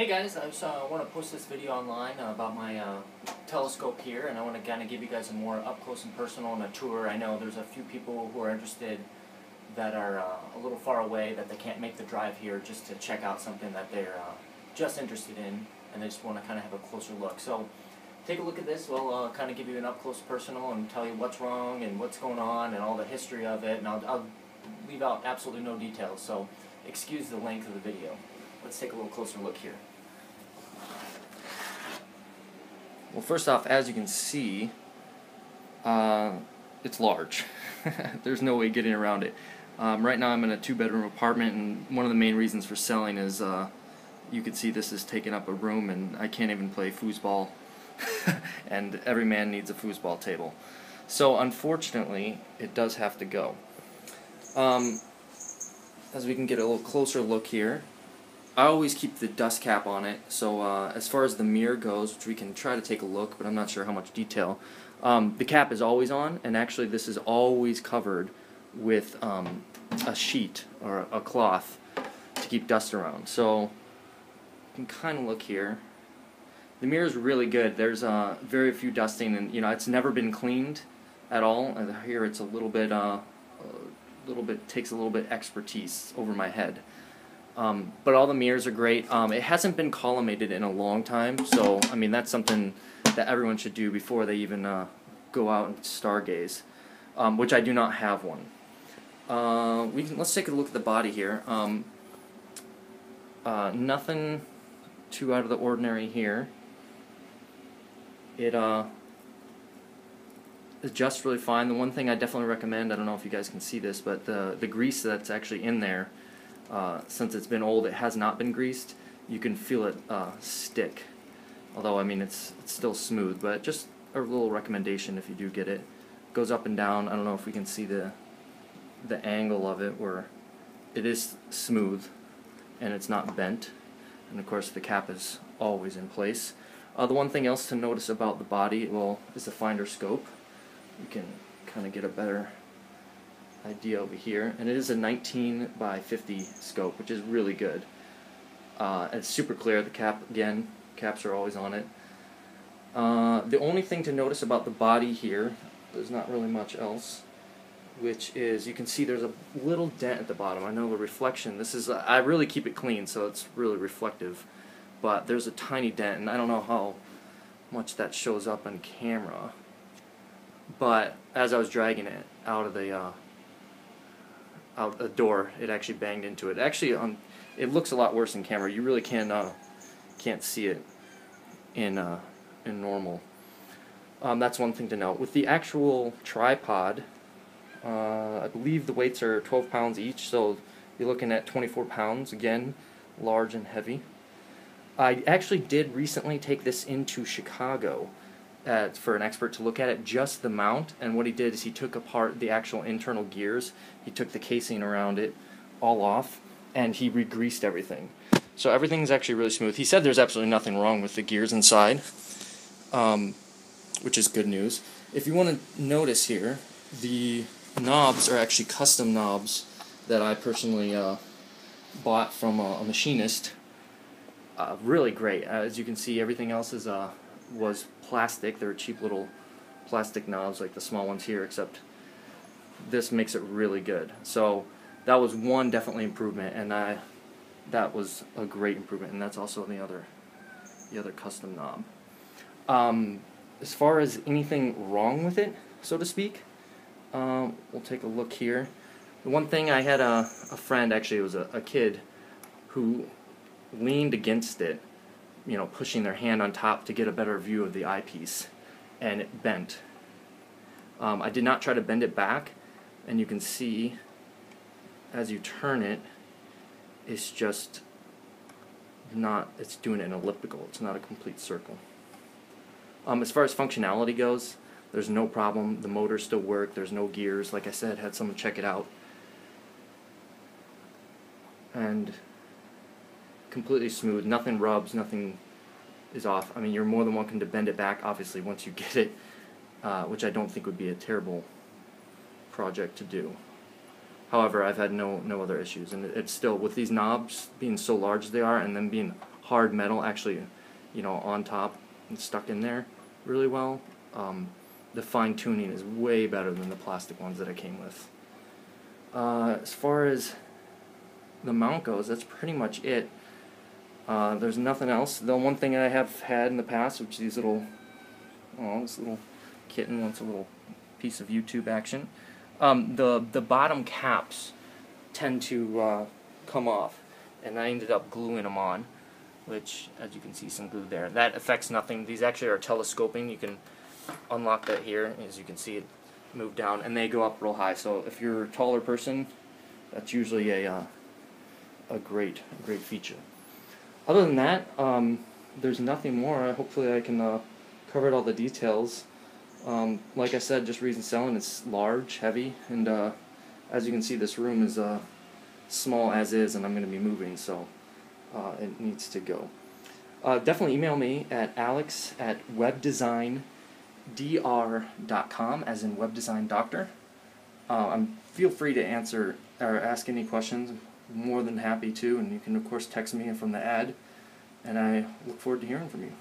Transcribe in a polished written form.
Hey guys, I just want to post this video online about my telescope here, and I want to kind of give you guys a more up close and personal and a tour. I know there's a few people who are interested that are a little far away, that they can't make the drive here just to check out something that they're just interested in, and they just want to kind of have a closer look. So take a look at this. I'll kind of give you an up close personal and tell you what's wrong and what's going on and all the history of it, and I'll leave out absolutely no details, so excuse the length of the video. Let's take a little closer look here. Well, first off, as you can see, it's large. There's no way getting around it. Right now I'm in a 2-bedroom apartment, and one of the main reasons for selling is you can see this is taking up a room, and I can't even play foosball, and every man needs a foosball table. So unfortunately, it does have to go. As we can get a little closer look here, I always keep the dust cap on it, so as far as the mirror goes, which we can try to take a look, but I'm not sure how much detail, the cap is always on, and actually this is always covered with a sheet or a cloth to keep dust around. So you can kind of look here. The mirror is really good. There's very few dusting, and it's never been cleaned at all. And here it's a little bit takes a little bit expertise over my head. But all the mirrors are great. It hasn't been collimated in a long time, so I mean that's something that everyone should do before they even go out and stargaze, which I do not have one. Let's take a look at the body here. Nothing too out of the ordinary here. It adjusts really fine. The one thing I definitely recommend, I don't know if you guys can see this, but the grease that's actually in there, since it's been old, it has not been greased. You can feel it stick. Although, I mean, it's still smooth, but just a little recommendation if you do get it. Goes up and down. I don't know if we can see the angle of it, where it is smooth and it's not bent. And of course, the cap is always in place. The one thing else to notice about the body, is the finder scope. You can kind of get a better idea over here, and it is a 19 by 50 scope, which is really good. It's super clear. The caps are always on it. The only thing to notice about the body here, there's not really much else, which is you can see there's a little dent at the bottom. I know the reflection, I really keep it clean, so it's really reflective, but there's a tiny dent, and I don't know how much that shows up on camera, but as I was dragging it out of the door, it actually banged into it. Actually, it looks a lot worse in camera. You really can't see it in normal. That's one thing to note. With the actual tripod, I believe the weights are 12 pounds each, so you're looking at 24 pounds. Again, large and heavy. I actually did recently take this into Chicago for an expert to look at it, just the mount, and what he did is he took apart the actual internal gears, he took the casing around it all off, and he re-greased everything. So everything's actually really smooth. He said there's absolutely nothing wrong with the gears inside, which is good news. If you want to notice here, the knobs are actually custom knobs that I personally bought from a machinist. Really great. As you can see, everything else was plastic. They're cheap little plastic knobs like the small ones here, except this makes it really good. So that was one definitely improvement, and that was a great improvement, and that's also the other custom knob. As far as anything wrong with it, so to speak, we'll take a look here. The one thing, I had a friend, actually it was a kid, who leaned against it, pushing their hand on top to get a better view of the eyepiece, and it bent. I did not try to bend it back, and you can see as you turn it, it's just not, it's doing an elliptical, it's not a complete circle. As far as functionality goes, there's no problem. The motors still work, there's no gears. Like I said, had someone check it out, and completely smooth, nothing rubs, nothing is off. I mean, you're more than welcome to bend it back, obviously, once you get it, which I don't think would be a terrible project to do. However, I've had no other issues, and it's still, with these knobs being so large as they are, and them being hard metal actually, you know, on top and stuck in there really well. The fine tuning is way better than the plastic ones that I came with. As far as the mount goes, that's pretty much it. There's nothing else. The one thing I have had in the past, which is these little, oh, this little kitten wants a little piece of YouTube action. The bottom caps tend to come off, and I ended up gluing them on, which, as you can see, some glue there. That affects nothing. These actually are telescoping. You can unlock that here, as you can see it move down, and they go up real high. So if you're a taller person, that's usually a great feature. Other than that, there's nothing more. Hopefully I can cover all the details. Like I said, just reason selling, it's large, heavy, and as you can see, this room is small as is, and I'm going to be moving, so it needs to go. Definitely email me at alex@webdesigndr.com, as in web design doctor. Feel free to answer or ask any questions. I'm more than happy to, and you can of course text me from the ad, and I look forward to hearing from you.